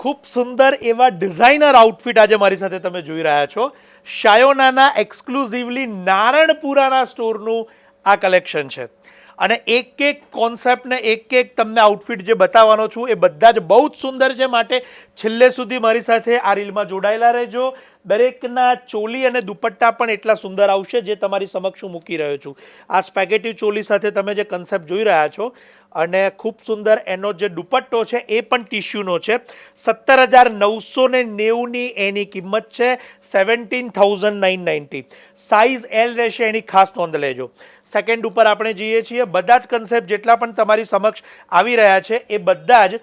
खूब सुंदर एवा डिजाइनर आउटफिट आज मारी साथे तमे जोई रह्या छो। शायोनाना एक्सक्लूसिवली नारણપુરાના સ્ટોરનું આ કલેક્શન છે અને એક એક કોન્સેપ્ટ ને એક એક તમને આઉટફિટ જે બતાવવાનો છું એ બધા જ બહુ જ સુંદર છે, માટે છેલ્લે સુધી મારી સાથે આ રીલમાં જોડાયેલા રહેજો। દરેકના ચોલી અને દુપટ્ટા પણ એટલા સુંદર આવશે જે તમારી સમક્ષ હું મૂકી રહ્યો છું। આ સ્પેગેટી ચોલી સાથે તમે જે કન્સેપ્ટ જોઈ રહ્યા છો અને ખૂબ સુંદર એનો જે દુપટ્ટો છે એ પણ ટિશ્યુનો છે। 17,990 ની એની કિંમત છે, 17,990। સાઇઝ એલ રહેશે, એની ખાસ નોંધ લેજો। સેકન્ડ ઉપર આપણે જઈએ છીએ। બધા જ કન્સેપ્ટ જેટલા પણ તમારી સમક્ષ આવી રહ્યા છે એ બધા જ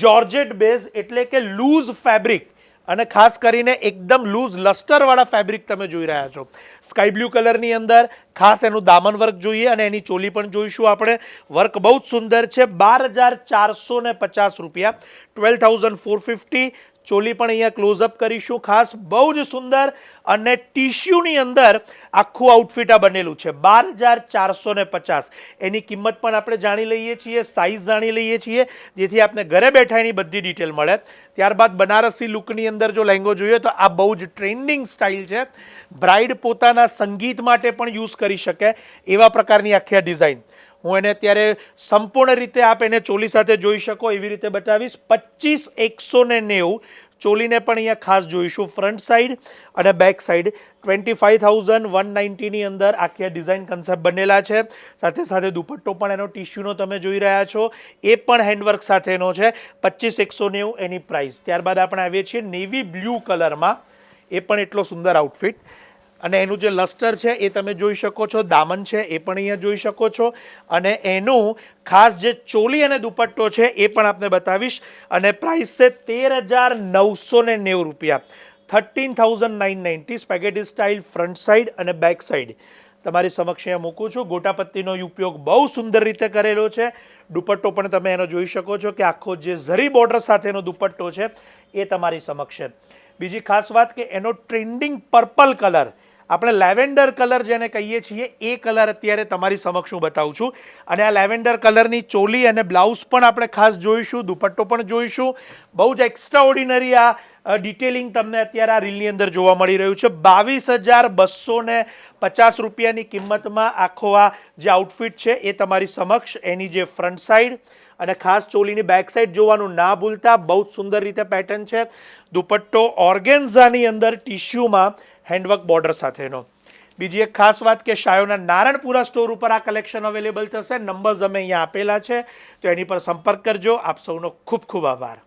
જોર્જેટ બેઝ એટલે કે લૂઝ ફેબ્રિક અને ખાસ કરીને એકદમ લૂઝ લસ્ટરવાળા ફેબ્રિક તમે જોઈ રહ્યા છો। સ્કાય બ્લુ કલરની અંદર ખાસ એનું દામન વર્ક જોઈએ અને એની ચોલી પણ જોઈશું આપણે। વર્ક બહુ જ સુંદર છે। 12,450 રૂપિયા, 12,450। ચોલી પણ અહીંયા ક્લોઝઅપ કરીશું। ખાસ બહુ જ સુંદર અને ટિશ્યુની અંદર આખું આઉટફિટ આ બનેલું છે। 12,450 એની કિંમત પણ આપણે જાણી લઈએ છીએ, સાઇઝ જાણી લઈએ છીએ, જેથી આપને ઘરે બેઠા એની બધી ડિટેલ મળે। ત્યારબાદ બનારસી લુકની અંદર જો લહેંગો જોઈએ તો આ બહુ જ ટ્રેન્ડિંગ સ્ટાઇલ છે। બ્રાઇડ પોતાના સંગીત માટે પણ યુઝ કરી શકે એવા પ્રકારની આખી આ ડિઝાઇન હું એને અત્યારે સંપૂર્ણ રીતે આપ એને ચોલી સાથે જોઈ શકો એવી રીતે બતાવીશ। 25,190 ચોલીને પણ અહીંયા ખાસ જોઈશું। ફ્રન્ટ સાઈડ અને બેક સાઈડ 25,190 ની અંદર આખી આ ડિઝાઇન કન્સેપ્ટ બનેલા છે। સાથે સાથે દુપટ્ટો પણ એનો ટિશ્યુનો તમે જોઈ રહ્યા છો, એ પણ હેન્ડવર્ક સાથેનો છે। 25,190 એની પ્રાઇસ। ત્યારબાદ આપણે આવીએ છીએ નેવી બ્લુ કલરમાં, એ પણ એટલો સુંદર આઉટફિટ અને એનું જે લસ્ટર છે એ તમે જોઈ શકો છો, દામન છે એ પણ અહીંયા જોઈ શકો છો અને એનું ખાસ જે ચોલી અને દુપટ્ટો છે એ પણ આપને બતાવીશ અને પ્રાઇસ છે 13,990 રૂપિયા, 13,990। સ્પેગેટી સ્ટાઇલ ફ્રન્ટ સાઈડ અને બેક સાઈડ તમારી સમક્ષ અહીંયા મૂકું છું। ગોટાપત્તીનો ઉપયોગ બહુ સુંદર રીતે કરેલો છે। દુપટ્ટો પણ તમે એનો જોઈ શકો છો કે આખો જે ઝરી બોર્ડર સાથેનો દુપટ્ટો છે એ તમારી સમક્ષ છે। બીજી ખાસ વાત કે એનો ટ્રેન્ડિંગ પર્પલ કલર, આપણે લેવેન્ડર કલર જેને કહીએ છીએ એ કલર અત્યારે તમારી સમક્ષ હું બતાવું છું અને આ લેવેન્ડર કલરની ચોલી અને બ્લાઉઝ પણ આપણે ખાસ જોઈશું, દુપટ્ટો પણ જોઈશું। બહુ જ એક્સ્ટ્રા ઓર્ડિનરી આ ડિટેલિંગ તમને અત્યારે આ રીલની અંદર જોવા મળી રહ્યું છે। 22,250 રૂપિયાની કિંમતમાં આખો આ જે આઉટફિટ છે એ તમારી સમક્ષ, એની જે ફ્રન્ટ સાઈડ અને ખાસ ચોલીની બેક સાઈડ જોવાનું ના ભૂલતા। બહુ જ સુંદર રીતે પેટર્ન છે। દુપટ્ટો ઓર્ગેન્ઝાની અંદર ટિશ્યુમાં હેન્ડવર્ક બોર્ડર સાથેનો। બીજી એક ખાસ વાત કે શાયોના નારણપુરા સ્ટોર ઉપર આ કલેક્શન અવેલેબલ થશે। નંબર્સ અમે અહીંયા આપેલા છે, તો એની પર સંપર્ક કરજો। આપ સૌનો ખૂબ ખૂબ આભાર।